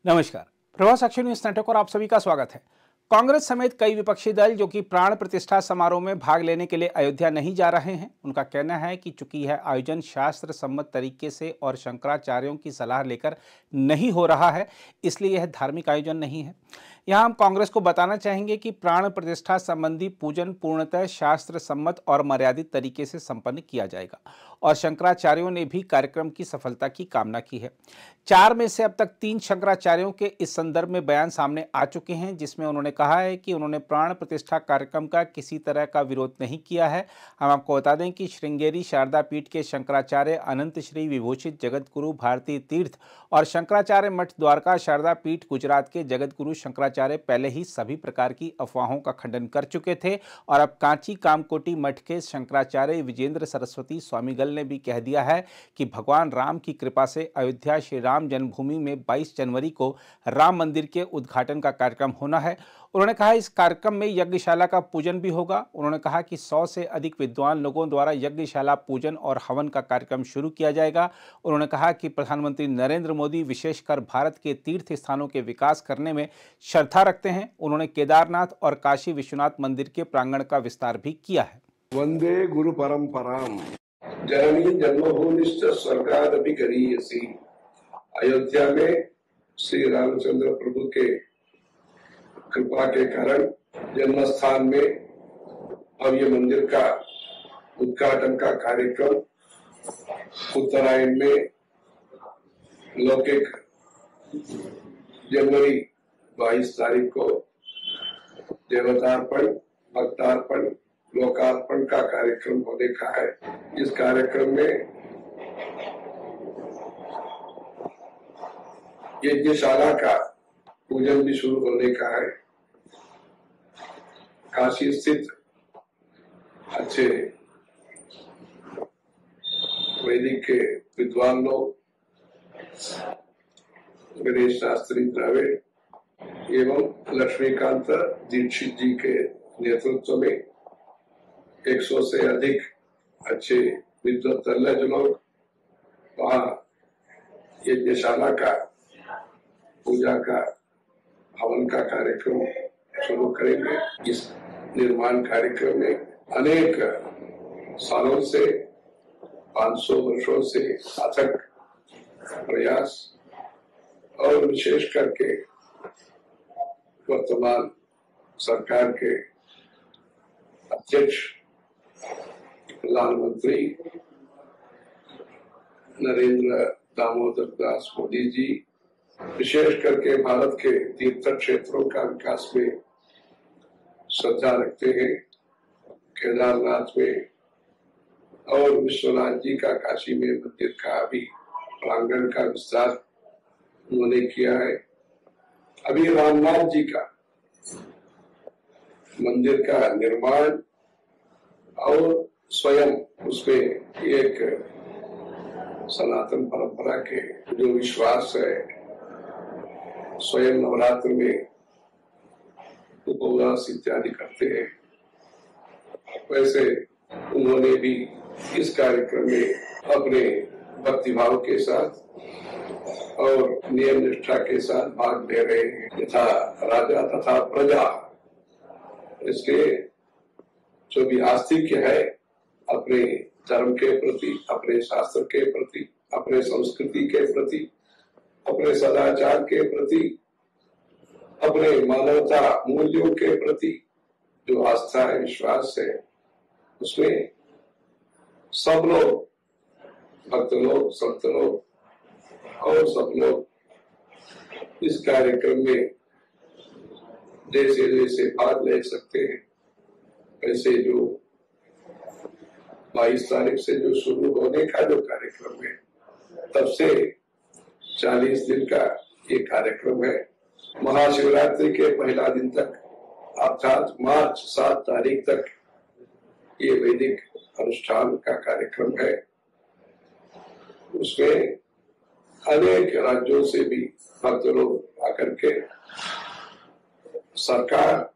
नमस्कार। प्रभात साक्षी news network और आप सभी का स्वागत है। कांग्रेस समेत कई विपक्षी दल जो कि प्राण प्रतिष्ठा समारोह में भाग लेने के लिए अयोध्या नहीं जा रहे हैं, उनका कहना है कि चूंकि यह आयोजन शास्त्र सम्मत तरीके से और शंकराचार्यों की सलाह लेकर नहीं हो रहा है, इसलिए यह धार्मिक आयोजन नहीं है। यहाँ हम कांग्रेस को बताना चाहेंगे कि प्राण प्रतिष्ठा संबंधी पूजन पूर्णतः शास्त्र सम्मत और मर्यादित तरीके से संपन्न किया जाएगा और शंकराचार्यों ने भी कार्यक्रम की सफलता की कामना की है। 4 में से अब तक 3 शंकराचार्यों के इस संदर्भ में बयान सामने आ चुके हैं, जिसमें उन्होंने कहा है कि उन्होंने प्राण प्रतिष्ठा कार्यक्रम का किसी तरह का विरोध नहीं किया है। हम आपको बता दें कि श्रृंगेरी शारदा पीठ के शंकराचार्य अनंत श्री विभूषित जगतगुरु भारती तीर्थ और शंकराचार्य मठ द्वारका शारदा पीठ गुजरात के जगतगुरु शंकराचार्य पहले ही सभी प्रकार की अफवाहों का खंडन कर चुके थे और अब कांची कामकोटी मठ के शंकराचार्य विजेंद्र सरस्वती स्वामीगल ने भी कह दिया है कि भगवान राम की कृपा से अयोध्या श्री राम जन्मभूमि में 22 जनवरी को राम मंदिर के उद्घाटन का कार्यक्रम होना है। उन्होंने कहा इस कार्यक्रम में यज्ञशाला का पूजन भी होगा। उन्होंने कहा कि 100 से अधिक विद्वान लोगों द्वारा यज्ञशाला पूजन और हवन का कार्यक्रम शुरू किया जाएगा। उन्होंने कहा कि प्रधानमंत्री नरेंद्र मोदी विशेषकर भारत के तीर्थ स्थानों के विकास करने में श्रद्धा रखते हैं। उन्होंने केदारनाथ और काशी विश्वनाथ मंदिर के प्रांगण का विस्तार भी किया है। वंदे गुरु परंपराम जननी जन्मभूमिश्च स्वर्गादपि गरीयसी। अयोध्या में श्री रामचंद्र प्रभु के कृपा के कारण जन्म स्थान में भव्य मंदिर का उद्घाटन का कार्यक्रम उत्तरायण में लौकिक जनवरी 22 तारीख को देवतार्पण, भक्तार्पण, लोकार्पण का कार्यक्रम होने का है। इस कार्यक्रम में यज्ञशाला का पूजन भी शुरू होने का है। काशी स्थित अच्छे वैदिक के विद्वान लोग, गणेश शास्त्री द्रविड़ एवं लक्ष्मीकांत दीक्षित जी के नेतृत्व में 100 से अधिक अच्छे विद्वत लोग वहाँ यज्ञशाला का पूजा का हवन का कार्यक्रम शुरू करेंगे। इस निर्माण कार्यक्रम में अनेक सालों से 500 वर्षों से अथक प्रयास और विशेष करके वर्तमान सरकार के अध्यक्ष प्रधानमंत्री नरेंद्र दामोदर दास मोदी जी विशेष करके भारत के तीर्थ क्षेत्रों का विकास में श्रद्धा रखते हैं। केदारनाथ में और विश्वनाथ जी का काशी में मंदिर का भी प्रांगण का विस्तार उन्होंने किया है। अभी रामनाथ जी का मंदिर का निर्माण और स्वयं उसमें एक सनातन परंपरा के जो विश्वास है, स्वयं नवरात्र में उपवास इत्यादि करते हैं, वैसे उन्होंने भी इस कार्यक्रम में अपने भक्तिभाव के साथ और नियम निष्ठा के साथ भाग ले रहे हैं, यथा राजा तथा प्रजा। इसलिए जो भी आस्तिक्य है अपने धर्म के प्रति, अपने शास्त्र के प्रति, अपने संस्कृति के प्रति, अपने सदाचार के प्रति, अपने मानवता मूल्यों के प्रति जो आस्था है, विश्वास है, उसमें सब लोग, भक्त लोग, संत लोग और सब लोग इस कार्यक्रम में जैसे जैसे भाग ले सकते हैं, वैसे जो 22 तारीख से जो शुरू होने का जो कार्यक्रम है, तब से 40 दिन का ये कार्यक्रम है। महाशिवरात्रि के पहला दिन तक अर्थात मार्च 7 तारीख तक ये वैदिक अनुष्ठान का कार्यक्रम है। उसमें अनेक राज्यों से भी भक्त लोग आकर के सरकार,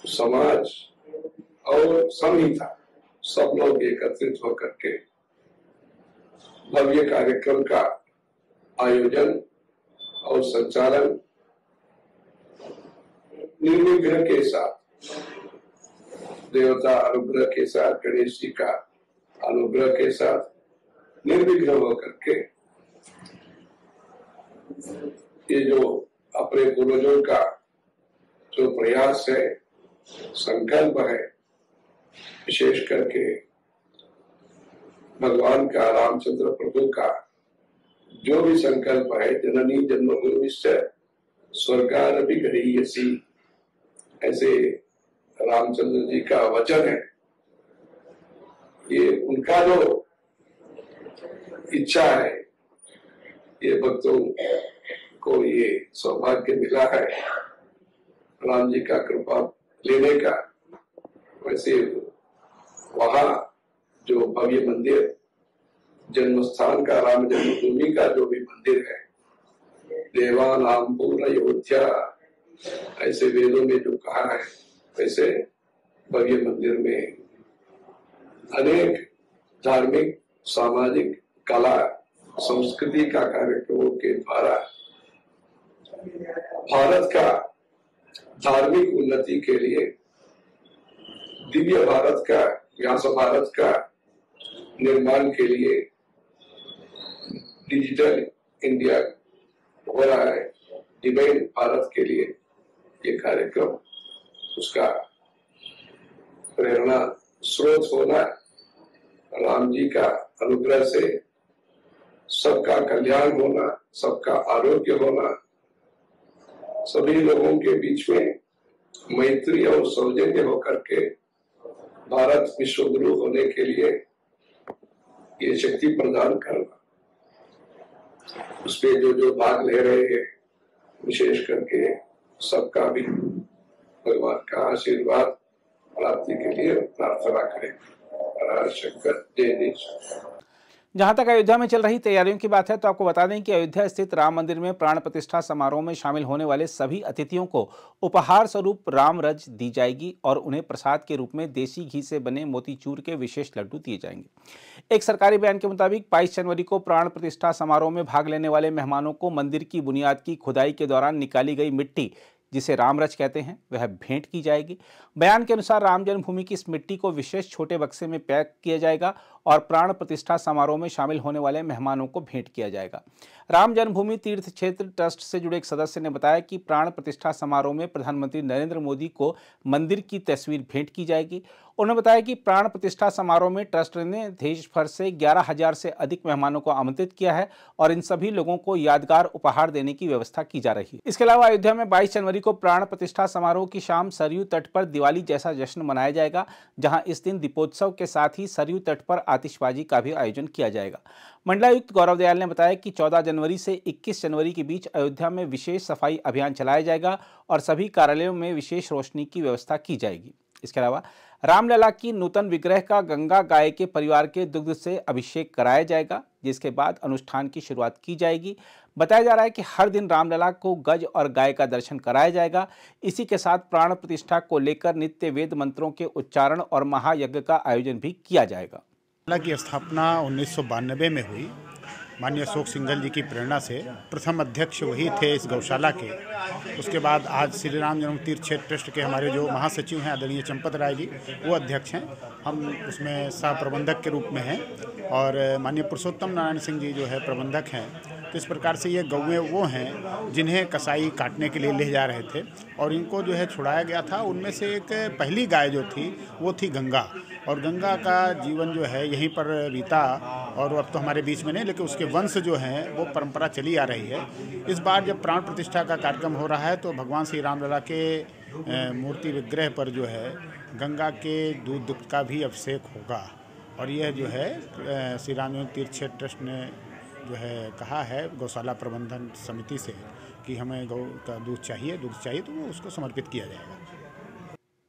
समाज और संहिता सब लोग एकत्रित होकर के भव्य कार्यक्रम का आयोजन और संचालन निर्विघ्न के साथ, देवता अनुग्रह के साथ, गणेश जी का अनुग्रह के साथ निर्विघ्न होकर के ये जो अपने पूर्वजों का जो प्रयास है, संकल्प है, विशेष करके भगवान का, रामचंद्र प्रभु का जो भी संकल्प है, जननी जन्मभूमिश्च स्वर्गादपि गरीयसी, ऐसे रामचंद्र जी का वचन है। ये उनका जो इच्छा है, ये भक्तों को ये सौभाग्य मिला है राम जी का कृपा लेने का। वैसे वहां जो भव्य मंदिर, जन्म स्थान का, राम जन्मभूमि का जो भी मंदिर है, देवानाम पूर्ण अयोध्या, ऐसे वेदों में जो कहा है, वैसे भव्य मंदिर में अनेक धार्मिक, सामाजिक, कला, संस्कृति का कार्यक्रमों के द्वारा भारत का धार्मिक उन्नति के लिए, दिव्य भारत का, व्यास भारत का निर्माण के लिए डिजिटल इंडिया हो रहा है, डिवाइन भारत के लिए ये कार्यक्रम, उसका प्रेरणा स्रोत होना, राम जी का अनुग्रह से सबका कल्याण होना, सबका आरोग्य होना, सभी लोगों के बीच में मैत्री और सौजन्य होकर के भारत विश्व गुरु होने के लिए ये शक्ति प्रदान करना। उसपे जो भाग ले रहे हैं, विशेष करके सबका भी भगवान का आशीर्वाद प्राप्ति के लिए प्रार्थना करें। शंकर जय जय। जहां तक अयोध्या में चल रही तैयारियों की बात है, तो आपको बता दें कि अयोध्या स्थित राम मंदिर में प्राण प्रतिष्ठा समारोह में शामिल होने वाले सभी अतिथियों को उपहार स्वरूप राम रज दी जाएगी और उन्हें प्रसाद के रूप में देसी घी से बने मोतीचूर के विशेष लड्डू दिए जाएंगे। एक सरकारी बयान के मुताबिक 22 जनवरी को प्राण प्रतिष्ठा समारोह में भाग लेने वाले मेहमानों को मंदिर की बुनियाद की खुदाई के दौरान निकाली गई मिट्टी, जिसे रामरज कहते हैं, वह भेंट की जाएगी। बयान के अनुसार राम जन्मभूमि की इस मिट्टी को विशेष छोटे बक्से में पैक किया जाएगा और प्राण प्रतिष्ठा समारोह में शामिल होने वाले मेहमानों को भेंट किया जाएगा। राम जन्मभूमि तीर्थ क्षेत्र ट्रस्ट से जुड़े एक सदस्य ने बताया कि प्राण प्रतिष्ठा समारोह में प्रधानमंत्री नरेंद्र मोदी को मंदिर की तस्वीर भेंट की जाएगी। उन्होंने बताया कि प्राण प्रतिष्ठा समारोह में ट्रस्ट ने देश भर से 11,000 से अधिक मेहमानों को आमंत्रित किया है और इन सभी लोगों को यादगार उपहार देने की व्यवस्था की जा रही है। इसके अलावा अयोध्या में 22 जनवरी को प्राण प्रतिष्ठा समारोह की शाम सरयू तट पर दिवाली जैसा जश्न मनाया जाएगा, जहां इस दिन दीपोत्सव के साथ ही सरयू तट पर आतिशबाजी का भी आयोजन किया जाएगा। मंडलायुक्त गौरव दयाल ने बताया कि 14 जनवरी से 21 जनवरी के बीच अयोध्या में विशेष सफाई अभियान चलाया जाएगा और सभी कार्यालयों में विशेष रोशनी की व्यवस्था की जाएगी। इसके अलावा रामलला की नूतन विग्रह का गंगा गाय के परिवार के दुग्ध से अभिषेक कराया जाएगा, जिसके बाद अनुष्ठान की शुरुआत की जाएगी। बताया जा रहा है कि हर दिन रामलला को गज और गाय का दर्शन कराया जाएगा। इसी के साथ प्राण प्रतिष्ठा को लेकर नित्य वेद मंत्रों के उच्चारण और महायज्ञ का आयोजन भी किया जाएगा। की स्थापना 1992 में हुई। माननीय अशोक सिंघल जी की प्रेरणा से प्रथम अध्यक्ष वही थे इस गौशाला के। उसके बाद आज श्री राम जन्म तीर्थ क्षेत्र ट्रस्ट के हमारे जो महासचिव हैं आदरणीय चंपत राय जी, वो अध्यक्ष हैं। हम उसमें सह प्रबंधक के रूप में हैं और माननीय पुरुषोत्तम नारायण सिंह जी जो है प्रबंधक हैं। तो इस प्रकार से ये गौएँ वो हैं जिन्हें कसाई काटने के लिए ले जा रहे थे और इनको जो है छुड़ाया गया था। उनमें से एक पहली गाय जो थी वो थी गंगा, और गंगा का जीवन जो है यहीं पर बीता और अब तो हमारे बीच में नहीं, लेकिन उसके वंश जो हैं वो परंपरा चली आ रही है। इस बार जब प्राण प्रतिष्ठा का कार्यक्रम हो रहा है तो भगवान श्री रामलला के मूर्ति विग्रह पर जो है गंगा के दूध का भी अभिषेक होगा। और यह जो है श्री राम तीर्थ क्षेत्र ट्रस्ट ने जो है कहा है गौशाला प्रबंधन समिति से कि हमें गौ का दूध चाहिए तो वो उसको समर्पित किया जाएगा।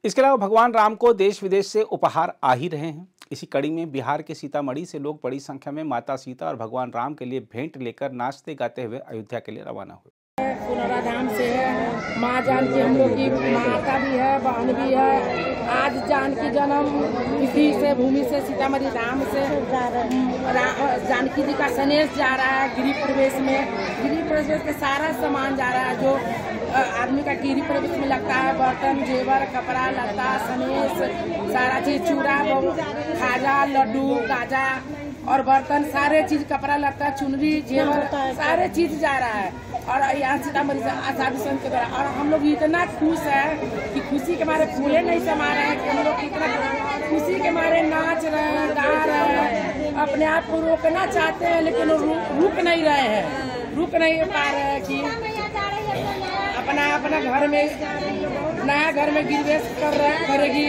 इसके अलावा भगवान राम को देश विदेश से उपहार आ ही रहे हैं। इसी कड़ी में बिहार के सीतामढ़ी से लोग बड़ी संख्या में माता सीता और भगवान राम के लिए भेंट लेकर नाचते गाते हुए अयोध्या के लिए रवाना हुए। पुनरा धाम से है, माँ जानकी हम लोग की माता भी है, बहन भी है। आज जानकी जन्म तिथि से भूमि से सीतामढ़ी धाम से जानकी जी का संदेश जा रहा है गृह प्रवेश में। गृह प्रवेश के सारा सामान जा रहा है जो आदमी का गृह प्रवेश में लगता है, बर्तन, जेवर, कपड़ा लत्ता, संदेश, सारा चीज, चूड़ा, खाजा, लड्डू, गाजा और बर्तन, सारे चीज, कपड़ा लत्ता, चुनरी, जेवर, सारे चीज जा रहा है। और यहाँ सीतामढ़ी से आसादी संघ के द्वारा। और हम लोग इतना खुश है कि खुशी के मारे फूले नहीं समा रहे हैं कि हम लोग इतना खुशी के मारे नाच रहे हैं, गा रहे हैं, अपने आप को रोकना चाहते हैं लेकिन रुक नहीं रहे हैं, रुक नहीं पा रहे हैं कि अपना घर में नया घर में गिरवेश करेगी।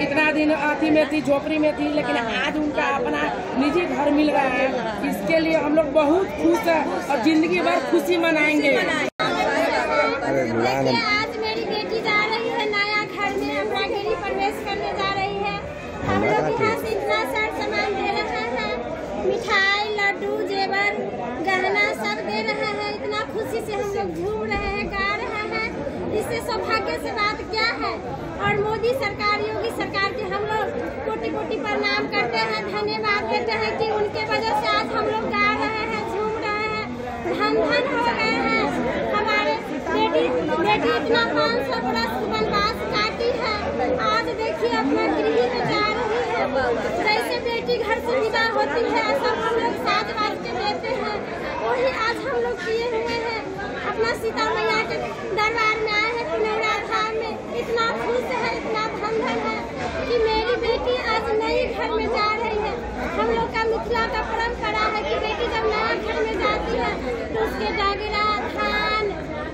इतना दिन आती में थी, झोपड़ी में थी, लेकिन आज उनका अपना निजी घर मिल रहा है। इसके लिए हम लोग बहुत खुश हैं और जिंदगी भर खुशी मनाएंगे। आज मेरी बेटी जा रही है नया घर में, अपना गृह प्रवेश करने जा रही है। हम लोग यहाँ से इतना सारा सामान दे रहे हैं, मिठाई, लड्डू, जेवर, गहना सब दे रहे हैं। इतना खुशी से हम लोग झूम रहे हैं, गा रहे हैं। इससे सौभाग्य से बात क्या है। और मोदी सरकार, योगी सरकार के हम लोग कोटि कोटि प्रणाम करते हैं, धन्यवाद देते हैं कि उनके वजह से आज हम लोग गा रहे हैं, झूम रहे हैं, धन धन हो गए हैं। हमारे बेटी इतना 500 बरस वनवास काटी है, आज देखिए अपना गृह में जा रही है। जैसे बेटी घर से विदा होती है सब हम लोग साथ बाज के देते हैं, वही आज हम लोग किए हुए हैं। अपना सीता मैया के दरबार में आए हैं पुनौरा धाम में। इतना खुश है, इतना धन है कि मेरी बेटी आज नई घर में जा रही है। हम लोग का मिथिला का परंपरा है कि बेटी जब नया घर में जाती है तो उसके डागरा, धान,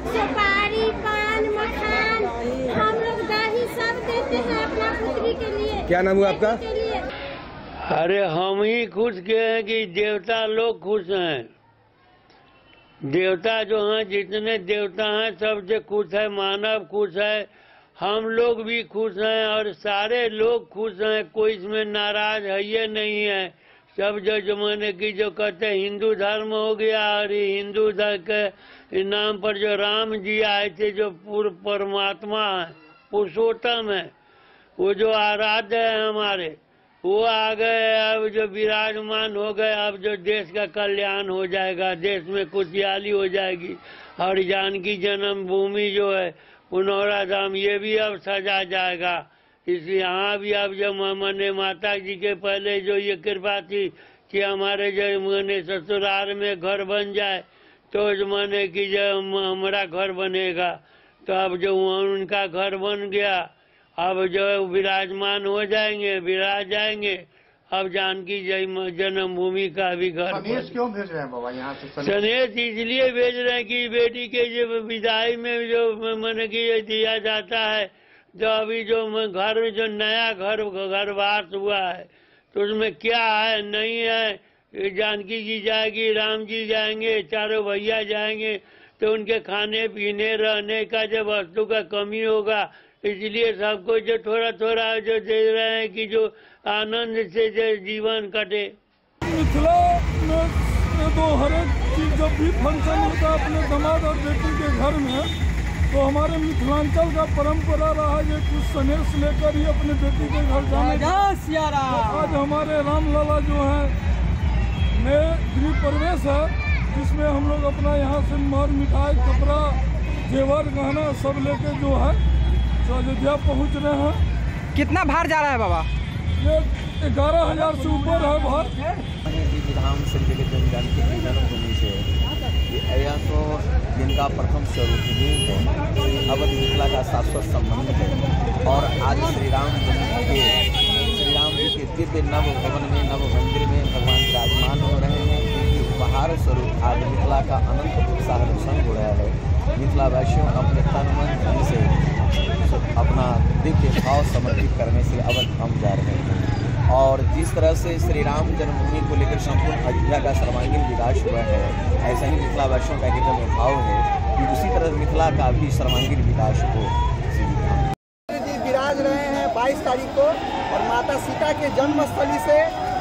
सुपारी, पान, मखान, हम लोग दही सब देते हैं अपना पुत्री के लिए। क्या नाम हुआ आपका? अरे हम ही खुश के हैं कि देवता लोग खुश हैं। देवता जो हैं, जितने देवता हैं सबसे खुश है, मानव खुश है, हम लोग भी खुश हैं और सारे लोग खुश हैं। कोई इसमें नाराज है ये नहीं है। सब जो जमाने की जो कहते हैं हिंदू धर्म हो गया, और हिंदू धर्म के नाम पर जो राम जी आए थे, जो पूर्ण परमात्मा है, पुरुषोत्तम है, वो जो आराध्य है हमारे, वो आ गए। अब जो विराजमान हो गए, अब जो देश का कल्याण हो जाएगा, देश में खुशहाली हो जाएगी। और जानकी जन्मभूमि जो है पुनौरा धाम, ये भी अब सजा जाएगा। इसलिए यहाँ भी अब जो मैंने माता जी के पहले जो ये कृपा थी कि हमारे जो मैंने ससुराल में घर बन जाए, तो मैंने कि जो हमारा घर बनेगा, तो अब जो उनका घर बन गया, अब जो विराजमान हो जाएंगे, विराज जाएंगे। अब जानकी जन्मभूमि का भी घर। संदेश क्यों भेज रहे हैं बाबा यहाँ से? संदेश इसलिए भेज रहे हैं कि बेटी के जो विदाई में जो मैंने कि दिया जाता है, जो अभी जो घर में जो नया घरवास हुआ है, तो उसमें क्या है नहीं है। जानकी जी जाएगी, राम जी जाएंगे, चारों भैया जाएंगे, तो उनके खाने पीने रहने का जब वस्तु का कमी होगा, इसलिए सबको जो थोड़ा थोड़ा जो दे रहे हैं कि जो आनंद से जो जीवन कटे। मिथिला में तो हर एक चीज जब भी फंक्शन होता है अपने दामाद और बेटी के घर में, तो हमारे मिथिलांचल का परंपरा रहा है कुछ संदेश लेकर ही अपने बेटी के घर जाने का। तो आज हमारे रामलला जो है नए गृह प्रवेश है, जिसमें हम लोग अपना यहाँ से मर, मिठाई, कपड़ा, जेवर, गहना सब लेके जो है तो अयोध्या पहुँच रहे हैं। कितना भार जा रहा है बाबा? ये 11,000 से ऊपर है भार। धाम से जानकी जन्मभूमि से यह तो जिनका प्रथम स्वरूप ही है, अवध मिथिला का शाश्वत संबंध है। और आज श्री राम जी के दिव्य नव भवन में, नव मंदिर में भगवान विराजमान हो रहे हैं। क्योंकि उपहार स्वरूप आज मिथिला का अनंत उत्साह रोशन हो रहा है। मिथिला वासियों अपने तन मन धन से अपना दिव्य भाव समर्पित करने से अवध हम जा रहे हैं। और जिस तरह से श्री राम जन्मभूमि को लेकर संपूर्ण अयोध्या का सर्वांगीण विकास हुआ है, ऐसा ही मिथिला वासियों का हृदय में भाव है कि उसी तरह मिथिला का भी सर्वांगीण विकास हो। विराज रहे हैं 22 तारीख को, और माता सीता के जन्मस्थली से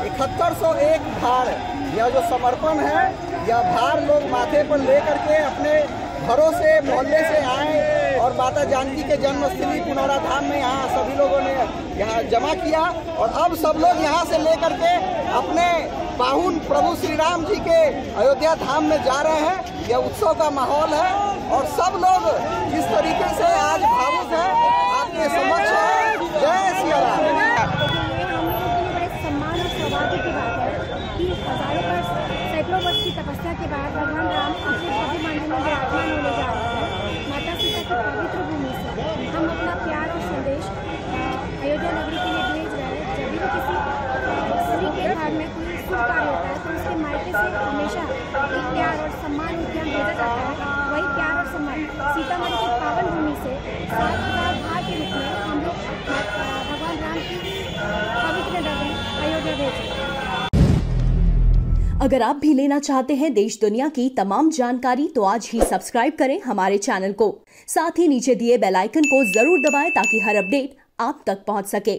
7101 भार, यह जो समर्पण है, यह भार लोग माथे पर लेकर के अपने घरों से मोहल्ले से आए और माता जानकी के जन्मस्थली पुनौरा धाम में यहाँ सभी लोगों ने यहाँ जमा किया और अब सब लोग यहाँ से लेकर के अपने पाहुन प्रभु श्री राम जी के अयोध्या धाम में जा रहे हैं। यह उत्सव का माहौल है और सब लोग जिस तरीके से आज भावुक है आपके समक्ष है। जय सिया राम। बड़े सम्मान और सौभाग्य की बात है कि हजारों वर्ष सैकड़ों वर्ष की तपस्या के बाद भगवान राम अपने भव्य मंदिर में विराजमान होने जा रहे हैं। माता सीता की पवित्र भूमि से हम अपना प्यार और संदेश अयोध्या नगरी के लिए भेज रहे हैं। जब भी किसी स्त्री के घर में कोई शुभ कार्य होता है तो उसके मायके से हमेशा एक प्यार और सम्मान उद्यम भेजा जाता है। वही प्यार और सम्मान सीतामढ़ी की पावन भूमि से 7,000 भार के रूप में हम लोग भगवान राम की पवित्र नगरी अयोध्या भेज रहे हैं। अगर आप भी लेना चाहते हैं देश दुनिया की तमाम जानकारी तो आज ही सब्सक्राइब करें हमारे चैनल को। साथ ही नीचे दिए बेल आइकन को जरूर दबाएं ताकि हर अपडेट आप तक पहुंच सके।